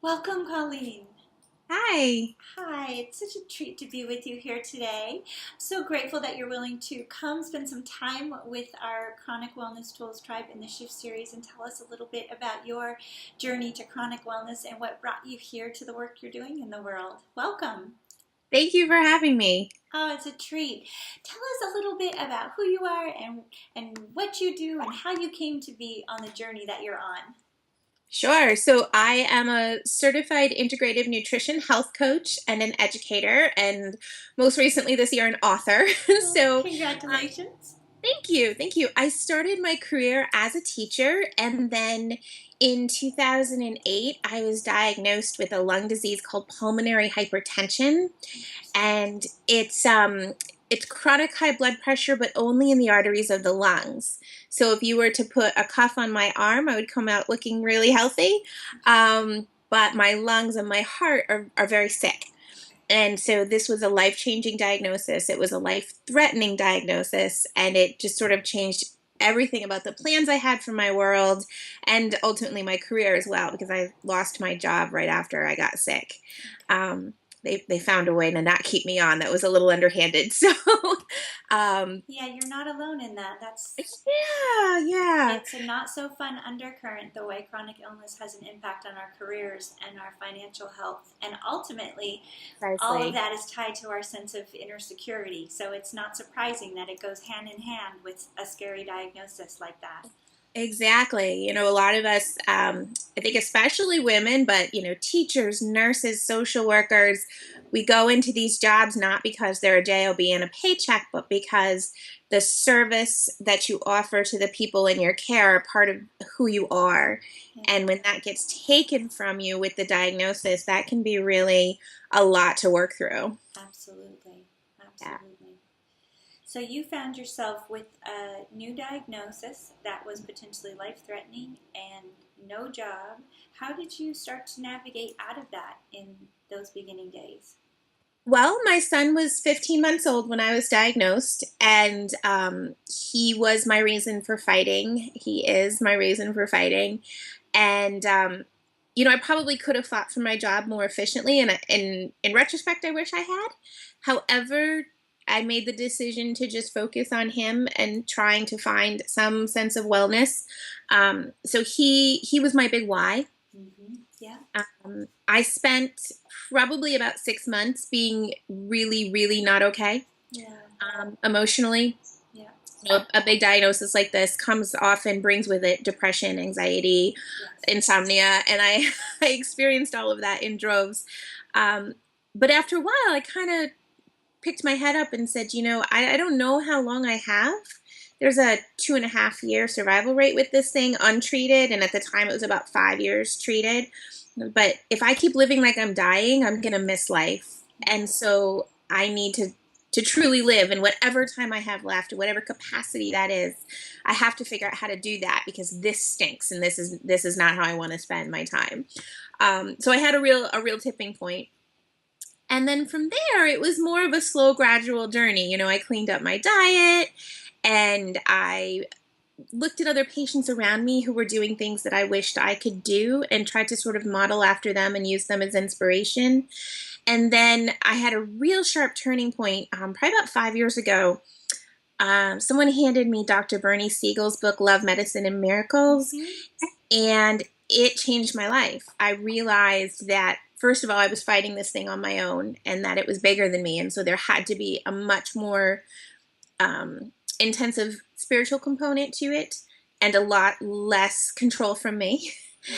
Welcome, Colleen. Hi. Hi, it's such a treat to be with you here today. I'm so grateful that you're willing to come spend some time with our Chronic Wellness Tools Tribe in the Shift series and tell us a little bit about your journey to chronic wellness and what brought you here to the work you're doing in the world. Welcome. Thank you for having me. Oh, it's a treat. Tell us a little bit about who you are and what you do and how you came to be on the journey that you're on. Sure. So I am a certified integrative nutrition health coach and an educator, and most recently this year, an author. Oh, So congratulations. thank you. Thank you. I started my career as a teacher, and then in 2008, I was diagnosed with a lung disease called pulmonary hypertension. And it's chronic high blood pressure, but only in the arteries of the lungs. So if you were to put a cuff on my arm, I would come out looking really healthy. But my lungs and my heart are very sick. And so this was a life-changing diagnosis. It was a life-threatening diagnosis, and it just sort of changed everything about the plans I had for my world and ultimately my career as well, because I lost my job right after I got sick. Um, they found a way to not keep me on. That was a little underhanded. So, Yeah, you're not alone in that. That's yeah. It's a not so fun undercurrent the way chronic illness has an impact on our careers and our financial health. And ultimately, all of Precisely. that is tied to our sense of inner security. So it's not surprising that it goes hand in hand with a scary diagnosis like that. Exactly. A lot of us, I think especially women, but, teachers, nurses, social workers, we go into these jobs not because they're a job and a paycheck, but because the service that you offer to the people in your care are part of who you are. Yeah, And when that gets taken from you with the diagnosis, that can be really a lot to work through. absolutely. Yeah. Absolutely. So you found yourself with a new diagnosis that was potentially life threatening and no job. How did you start to navigate out of that in those beginning days? Well, my son was 15 months old when I was diagnosed, and he was my reason for fighting. He is my reason for fighting. And, I probably could have fought for my job more efficiently, and in retrospect, I wish I had. However, I made the decision to just focus on him and trying to find some sense of wellness. So he was my big why. Yeah. I spent probably about 6 months being really, really not okay Yeah. emotionally. Yeah. A big diagnosis like this comes often brings with it depression, anxiety, Yes. insomnia, and I, I experienced all of that in droves. Um, but after a while, I kind of picked my head up and said, I don't know how long I have. There's a 2.5 year survival rate with this thing untreated, and at the time it was about 5 years treated. But if I keep living like I'm dying, I'm gonna miss life, and so I need to truly live in whatever time I have left, whatever capacity that is. I have to figure out how to do that because this stinks, and this is not how I want to spend my time. So I had a real tipping point. And then from there, it was more of a slow, gradual journey. I cleaned up my diet and I looked at other patients around me who were doing things that I wished I could do and tried to sort of model after them and use them as inspiration. And then I had a real sharp turning point probably about 5 years ago. Someone handed me Dr. Bernie Siegel's book, Love, Medicine, and Miracles, Mm-hmm. and it changed my life. I realized that, first of all, I was fighting this thing on my own and that it was bigger than me. And so there had to be a much more intensive spiritual component to it and a lot less control from me. Yeah.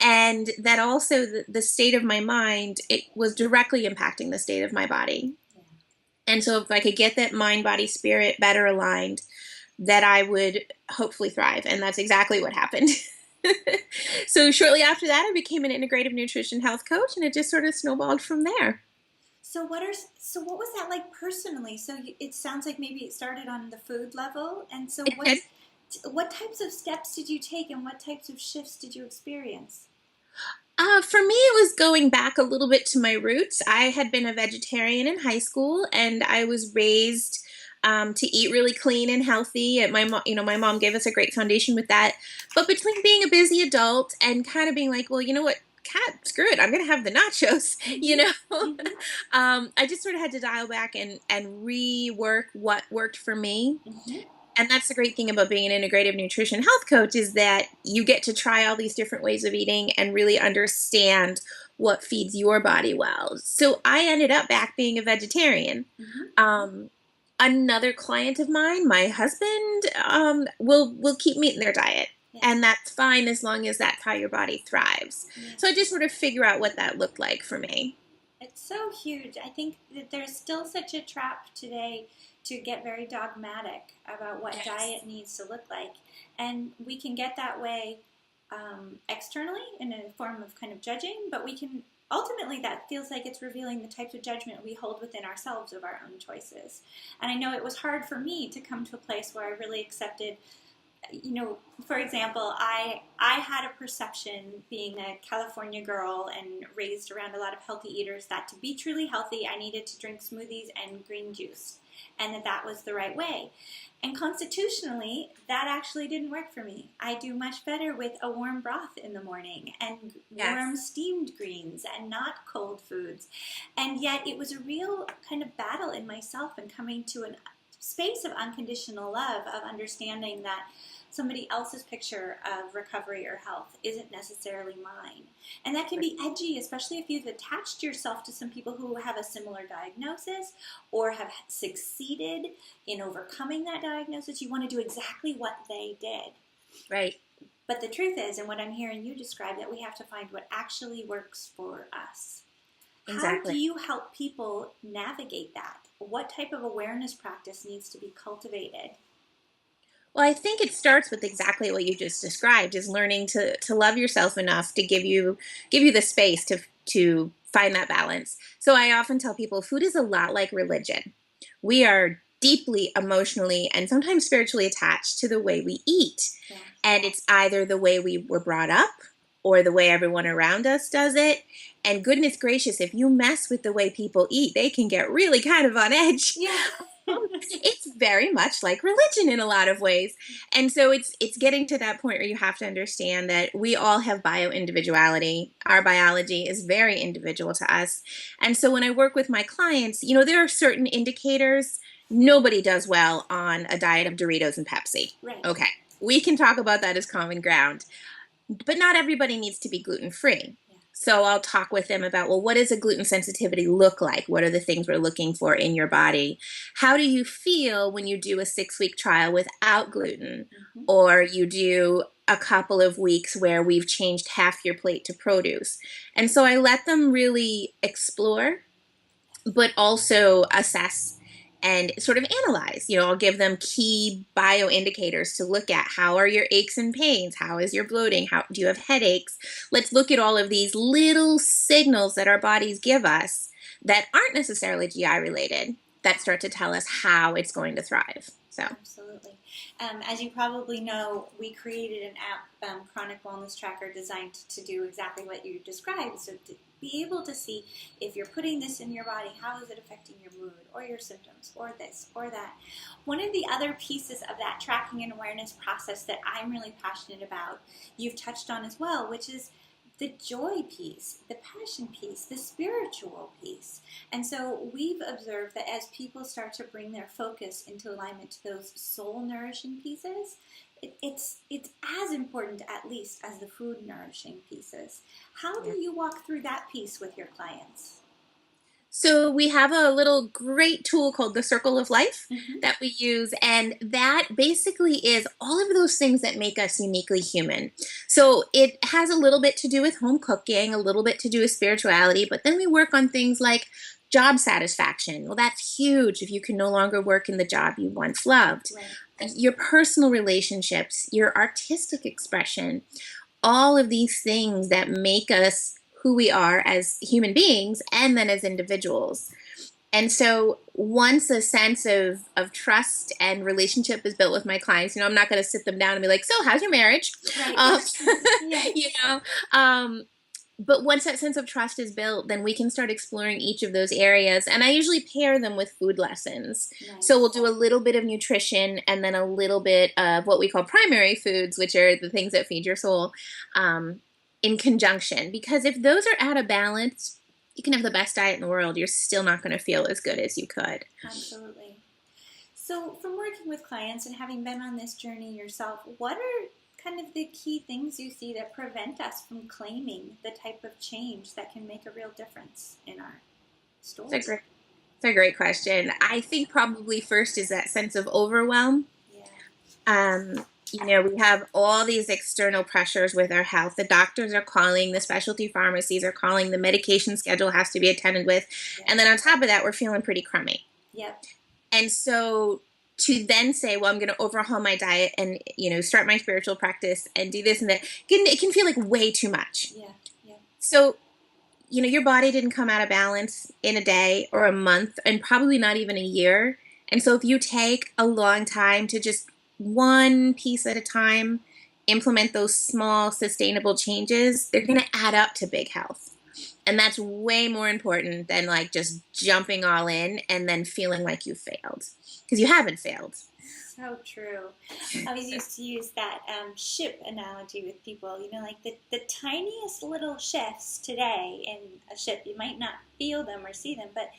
And that also the state of my mind, it was directly impacting the state of my body. Yeah. And so if I could get that mind, body, spirit better aligned, that I would hopefully thrive. And that's exactly what happened. So shortly after that, I became an integrative nutrition health coach, and it just sort of snowballed from there. So what was that like personally? So it sounds like maybe it started on the food level, and so It did. what types of steps did you take, and what types of shifts did you experience? For me, it was going back a little bit to my roots. I had been a vegetarian in high school, and I was raised to eat really clean and healthy. And my mom gave us a great foundation with that. But between being a busy adult and kind of being like, well, you know what screw it, I'm going to have the nachos, you Mm-hmm. know? Mm-hmm. I just sort of had to dial back and rework what worked for me. Mm-hmm. And that's the great thing about being an integrative nutrition health coach is that you get to try all these different ways of eating and really understand what feeds your body well. So I ended up back being a vegetarian. Mm-hmm. Um, Another client of mine, my husband, will keep meat in their diet. Yes. And that's fine as long as that's how your body thrives. So I Yes. just sort of figure out what that looked like for me. It's so huge. I think that there's still such a trap today to get very dogmatic about what Yes. diet needs to look like. And we can get that way externally in a form of kind of judging, but we can ultimately that feels like it's revealing the types of judgment we hold within ourselves of our own choices. And I know it was hard for me to come to a place where I really accepted, for example, I had a perception being a California girl and raised around a lot of healthy eaters that to be truly healthy, I needed to drink smoothies and green juice, and that was the right way. And constitutionally, that actually didn't work for me. I do much better with a warm broth in the morning and warm Yes. steamed greens and not cold foods. And yet it was a real kind of battle in myself and coming to a space of unconditional love, of understanding that somebody else's picture of recovery or health isn't necessarily mine. And that can be edgy, especially if you've attached yourself to some people who have a similar diagnosis or have succeeded in overcoming that diagnosis. You want to do exactly what they did. Right. But the truth is, and what I'm hearing you describe, that we have to find what actually works for us. How do Exactly. you help people navigate that? What type of awareness practice needs to be cultivated? Well, I think it starts with exactly what you just described, is learning to love yourself enough to give you the space to find that balance. So I often tell people food is a lot like religion. We are deeply emotionally and sometimes spiritually attached to the way we eat. Yeah. And it's either the way we were brought up or the way everyone around us does it. And goodness gracious, if you mess with the way people eat, they can get really kind of on edge. Yeah. It's very much like religion in a lot of ways. And so it's getting to that point where you have to understand that we all have bio-individuality. Our biology is very individual to us. And so when I work with my clients, there are certain indicators. Nobody does well on a diet of Doritos and Pepsi. Right. Okay. We can talk about that as common ground. But not everybody needs to be gluten-free. Yeah. So I'll talk with them about, well, what does a gluten sensitivity look like? What are the things we're looking for in your body? How do you feel when you do a 6-week trial without gluten? Mm-hmm. Or you do a couple of weeks where we've changed half your plate to produce? And so I let them really explore, but also assess and sort of analyze. I'll give them key bioindicators to look at. How are your aches and pains? How is your bloating? How do you have headaches? Let's look at all of these little signals that our bodies give us that aren't necessarily GI related that start to tell us how it's going to thrive. So Absolutely. As you probably know, we created an app, Chronic Wellness Tracker, designed to do exactly what you described. So to be able to see if you're putting this in your body, how is it affecting your mood or your symptoms or this or that. One of the other pieces of that tracking and awareness process that I'm really passionate about, you've touched on as well, which is the joy piece, the passion piece, the spiritual piece. And so we've observed that as people start to bring their focus into alignment to those soul nourishing pieces, it's as important at least as the food nourishing pieces. How do you walk through that piece with your clients? So we have a little great tool called the Circle of Life Mm-hmm. that we use, and that basically is all of those things that make us uniquely human. So it has a little bit to do with home cooking, a little bit to do with spirituality, but then we work on things like job satisfaction. Well, that's huge if you can no longer work in the job you once loved. Right. Your personal relationships, your artistic expression, all of these things that make us who we are as human beings and then as individuals. And so once a sense of trust and relationship is built with my clients, I'm not going to sit them down and be like, so how's your marriage? Right. Um, Yes. you know, um, but once that sense of trust is built, then we can start exploring each of those areas. And I usually pair them with food lessons. Nice. So we'll do a little bit of nutrition and then a little bit of what we call primary foods, which are the things that feed your soul. in conjunction, because if those are out of balance, you can have the best diet in the world. You're still not going to feel as good as you could. Absolutely. So, from working with clients and having been on this journey yourself, what are kind of the key things you see that prevent us from claiming the type of change that can make a real difference in our It's a story? great, it's a great question. I think probably first is that sense of overwhelm. Yeah. We have all these external pressures with our health. The doctors are calling, the specialty pharmacies are calling, the medication schedule has to be attended with. Yeah. And then on top of that, we're feeling pretty crummy. Yep. And so to then say, well, I'm going to overhaul my diet and, start my spiritual practice and do this and that, it can feel like way too much. Yeah. Yeah. So, your body didn't come out of balance in a day or a month and probably not even a year. And so if you take a long time to just one piece at a time implement those small sustainable changes, they're going to add up to big health. And that's way more important than like just jumping all in and then feeling like you failed, because you haven't failed. So true. I always used to use that ship analogy with people. Like the tiniest little shifts today in a ship, you might not feel them or see them, but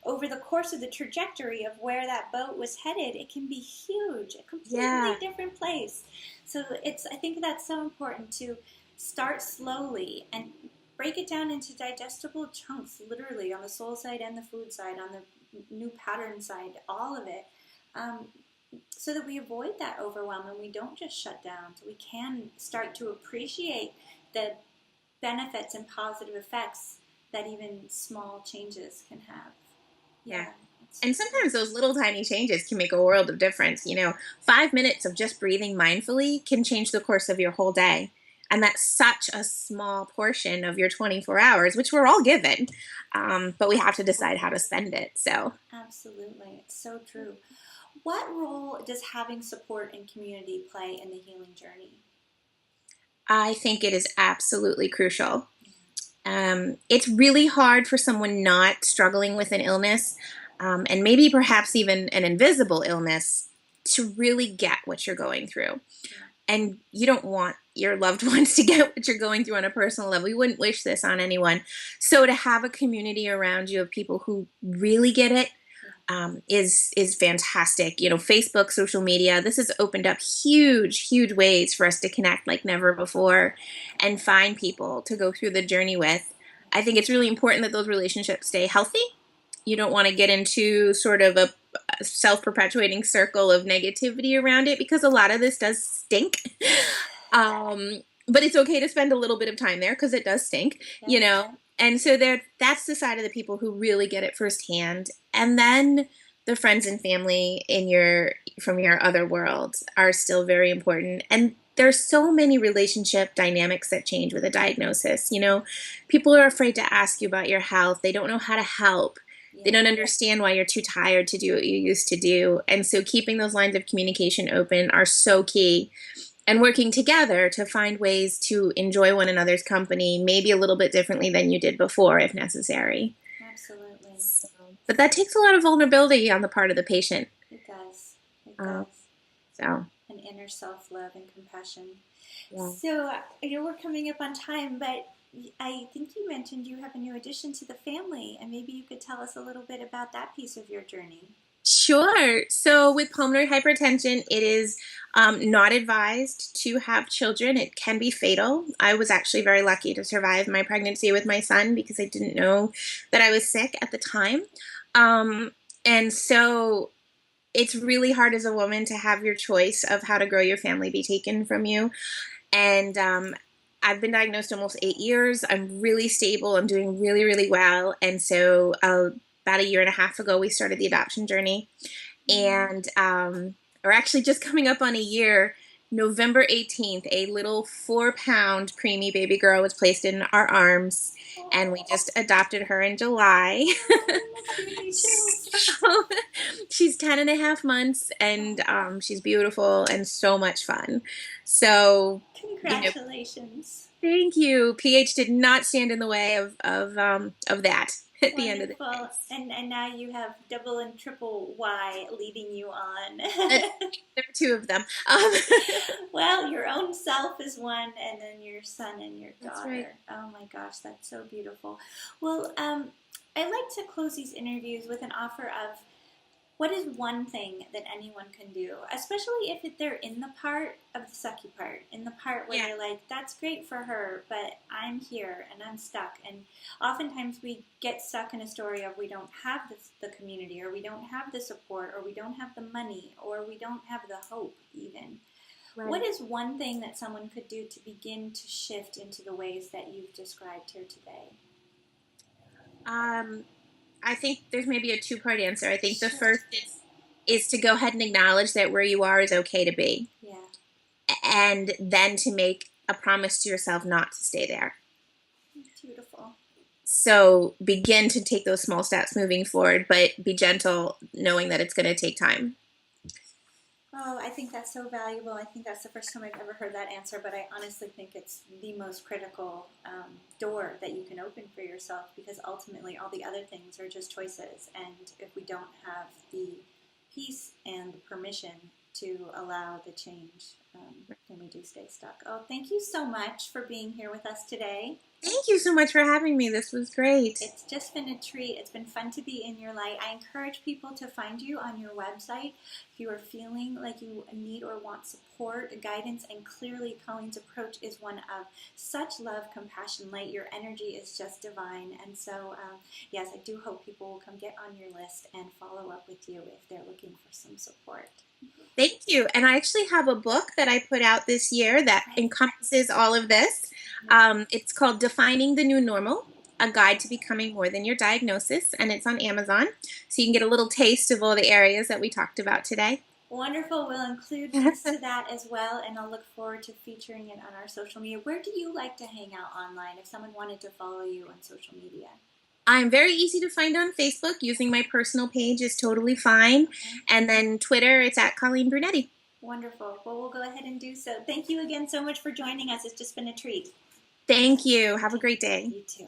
over the course of the trajectory of where that boat was headed, it can be huge, a completely different place. So I think that's so important to start slowly and break it down into digestible chunks, literally on the soul side and the food side, on the new pattern side, all of it. So that we avoid that overwhelm and we don't just shut down. So we can start to appreciate the benefits and positive effects that even small changes can have. Yeah. And sometimes those little tiny changes can make a world of difference. 5 minutes of just breathing mindfully can change the course of your whole day. And that's such a small portion of your 24 hours, which we're all given. But we have to decide how to spend it. So absolutely. It's so true. What role does having support and community play in the healing journey? I think it is absolutely crucial. It's really hard for someone not struggling with an illness, and maybe perhaps even an invisible illness, to really get what you're going through. And you don't want your loved ones to get what you're going through on a personal level. You wouldn't wish this on anyone. So to have a community around you of people who really get it is fantastic. Facebook, social media, this has opened up huge ways for us to connect like never before and find people to go through the journey with. I think it's really important that those relationships stay healthy. You don't want to get into sort of a self-perpetuating circle of negativity around it, because a lot of this does stink. But it's okay to spend a little bit of time there because it does stink, And so that's the side of the people who really get it firsthand. And then the friends and family from your other world are still very important. And there's so many relationship dynamics that change with a diagnosis. People are afraid to ask you about your health. They don't know how to help. They don't understand why you're too tired to do what you used to do. And so keeping those lines of communication open are so key. And working together to find ways to enjoy one another's company, maybe a little bit differently than you did before, if necessary. Absolutely. But that takes a lot of vulnerability on the part of the patient. It does. It does. So. An inner self-love and compassion. Yeah. So, we're coming up on time, but I think you mentioned you have a new addition to the family, and maybe you could tell us a little bit about that piece of your journey. Sure. So with pulmonary hypertension, it is not advised to have children. It can be fatal. I was actually very lucky to survive my pregnancy with my son because I didn't know that I was sick at the time. And so it's really hard as a woman to have your choice of how to grow your family be taken from you. And I've been diagnosed almost 8 years. I'm really stable. I'm doing really well. And so about a year and a half ago, we started the adoption journey. And we're actually just coming up on a year. November 18th, a little 4-pound preemie baby girl was placed in our arms, and we just adopted her in July. So, she's 10 and a half months, and she's beautiful and so much fun. So congratulations. Thank you. PH did not stand in the way of that. at the end of the Wonderful. day. And now you have double and triple Y leading you on. There are two of them. Well, your own self is one, and then your son and your daughter. That's right. Oh my gosh, that's so beautiful. Well, I like to close these interviews with an offer of what is one thing that anyone can do, especially if they're in the part of the sucky part, in the part where they're like, that's great for her, but I'm here and I'm stuck. And oftentimes we get stuck in a story of we don't have the community, or we don't have the support, or we don't have the money, or we don't have the hope even. Right. What is one thing that someone could do to begin to shift into the ways that you've described here today? I think there's maybe a two-part answer. I think the first is to go ahead and acknowledge that where you are is okay to be. Yeah. And then to make a promise to yourself not to stay there. Beautiful. So begin to take those small steps moving forward, but be gentle, knowing that it's going to take time. Oh, I think that's so valuable. I think that's the first time I've ever heard that answer, but I honestly think it's the most critical door that you can open for yourself, because ultimately all the other things are just choices. And if we don't have the peace and the permission to allow the change, then we do stay stuck. Oh, thank you so much for being here with us today. Thank you so much for having me. This was great. It's just been a treat. It's been fun to be in your light. I encourage people to find you on your website if you are feeling like you need or want support, guidance, and clearly Colleen's approach is one of such love, compassion, light. Your energy is just divine. And so, yes, I do hope people will come get on your list and follow up with you if they're looking for some support. Thank you. And I actually have a book that I put out this year that encompasses all of this. It's called Defining the New Normal, A Guide to Becoming More Than Your Diagnosis, and it's on Amazon. So you can get a little taste of all the areas that we talked about today. Wonderful. We'll include links to that as well, and I'll look forward to featuring it on our social media. Where do you like to hang out online if someone wanted to follow you on social media? I'm very easy to find on Facebook. Using my personal page is totally fine. And then Twitter, it's at Colleen Brunetti. Wonderful. Well, we'll go ahead and do so. Thank you again so much for joining us. It's just been a treat. Thank you. Have a great day. You too.